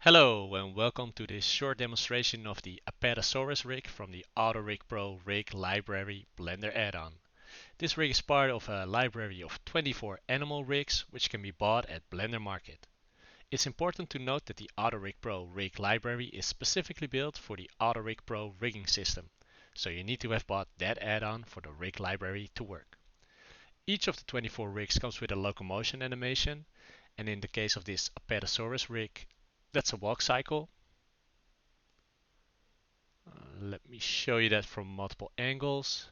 Hello and welcome to this short demonstration of the Apatosaurus rig from the AutoRig Pro Rig Library Blender add-on. This rig is part of a library of 24 animal rigs which can be bought at Blender Market. It's important to note that the AutoRig Pro Rig Library is specifically built for the AutoRig Pro rigging system, so you need to have bought that add-on for the rig library to work. Each of the 24 rigs comes with a locomotion animation, and in the case of this Apatosaurus rig, that's a walk cycle. Let me show you that from multiple angles.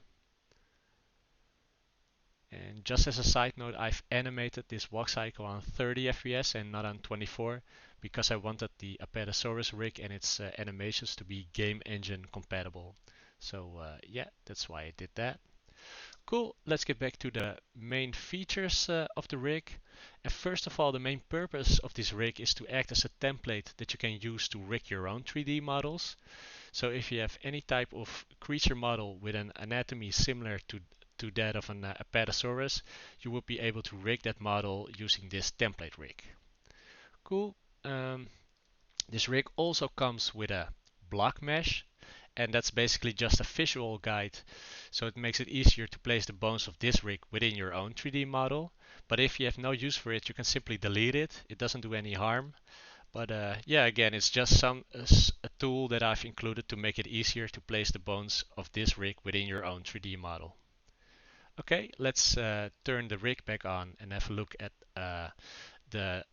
And just as a side note, I've animated this walk cycle on 30 FPS and not on 24 because I wanted the Apatosaurus rig and its animations to be game engine compatible. So yeah, that's why I did that. Cool, let's get back to the main features of the rig. And first of all, the main purpose of this rig is to act as a template that you can use to rig your own 3D models. So if you have any type of creature model with an anatomy similar to that of an Apatosaurus, you would be able to rig that model using this template rig. Cool. This rig also comes with a block mesh, and that's basically just a visual guide, so it makes it easier to place the bones of this rig within your own 3D model. But if you have no use for it, you can simply delete it. It doesn't do any harm. But yeah, again, it's just a tool that I've included to make it easier to place the bones of this rig within your own 3D model. Okay, let's turn the rig back on and have a look at the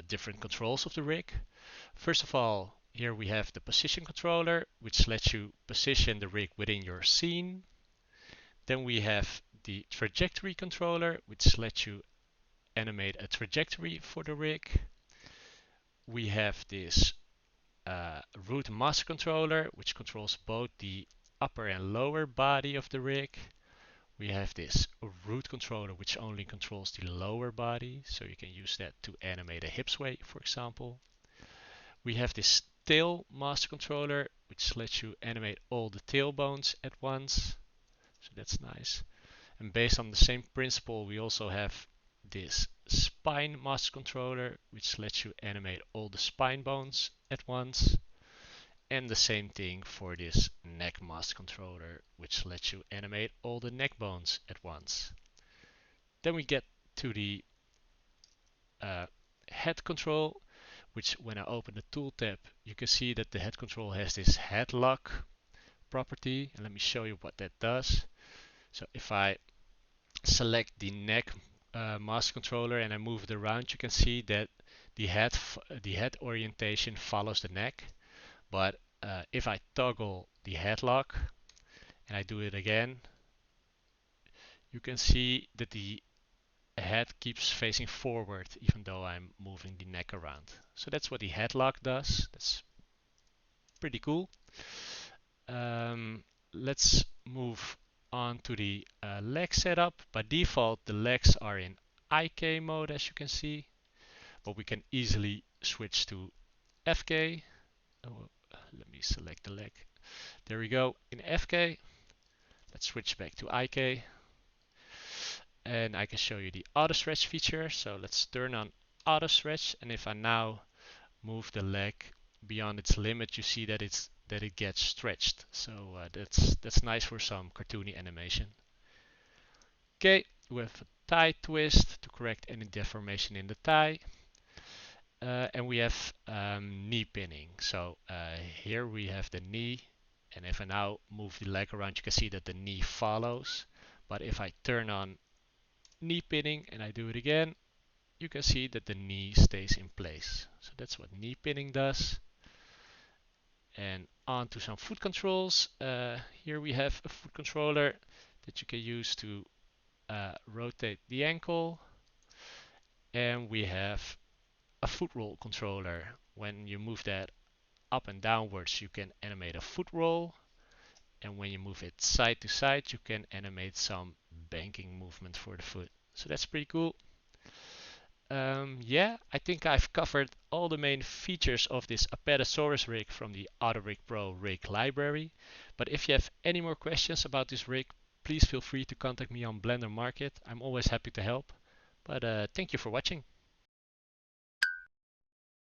different controls of the rig. First of all, here we have the position controller, which lets you position the rig within your scene. Then we have the trajectory controller, which lets you animate a trajectory for the rig. We have this root master controller, which controls both the upper and lower body of the rig. We have this root controller, which only controls the lower body, so you can use that to animate a hip sway, for example. We have this tail master controller, which lets you animate all the tail bones at once, so that's nice. And based on the same principle, we also have this spine master controller, which lets you animate all the spine bones at once. And the same thing for this neck master controller, which lets you animate all the neck bones at once. Then we get to the head control, which when I open the tool tab, you can see that the head control has this head lock property. And let me show you what that does. So if I select the neck master controller and I move it around, you can see that the head orientation follows the neck. But if I toggle the head lock and I do it again, you can see that the head keeps facing forward even though I'm moving the neck around. So that's what the head lock does. That's pretty cool. Let's move on to the leg setup. By default, the legs are in IK mode, as you can see, but we can easily switch to FK. Oh, let me select the leg. There we go. In FK, let's switch back to IK. And I can show you the auto stretch feature. So let's turn on auto stretch, and if I now move the leg beyond its limit, you see that it gets stretched. So that's nice for some cartoony animation. Okay, we have a thigh twist to correct any deformation in the thigh. And we have knee pinning. So here we have the knee, and if I now move the leg around, you can see that the knee follows. But if I turn on knee pinning and I do it again, you can see that the knee stays in place. So that's what knee pinning does. And on to some foot controls. Here we have a foot controller that you can use to rotate the ankle. And we have a foot roll controller. When you move that up and downwards, you can animate a foot roll. And when you move it side to side, you can animate some banking movement for the foot. So that's pretty cool. Yeah, I think I've covered all the main features of this Apatosaurus rig from the AutoRig Pro rig library. But if you have any more questions about this rig, please feel free to contact me on Blender Market. I'm always happy to help. But thank you for watching.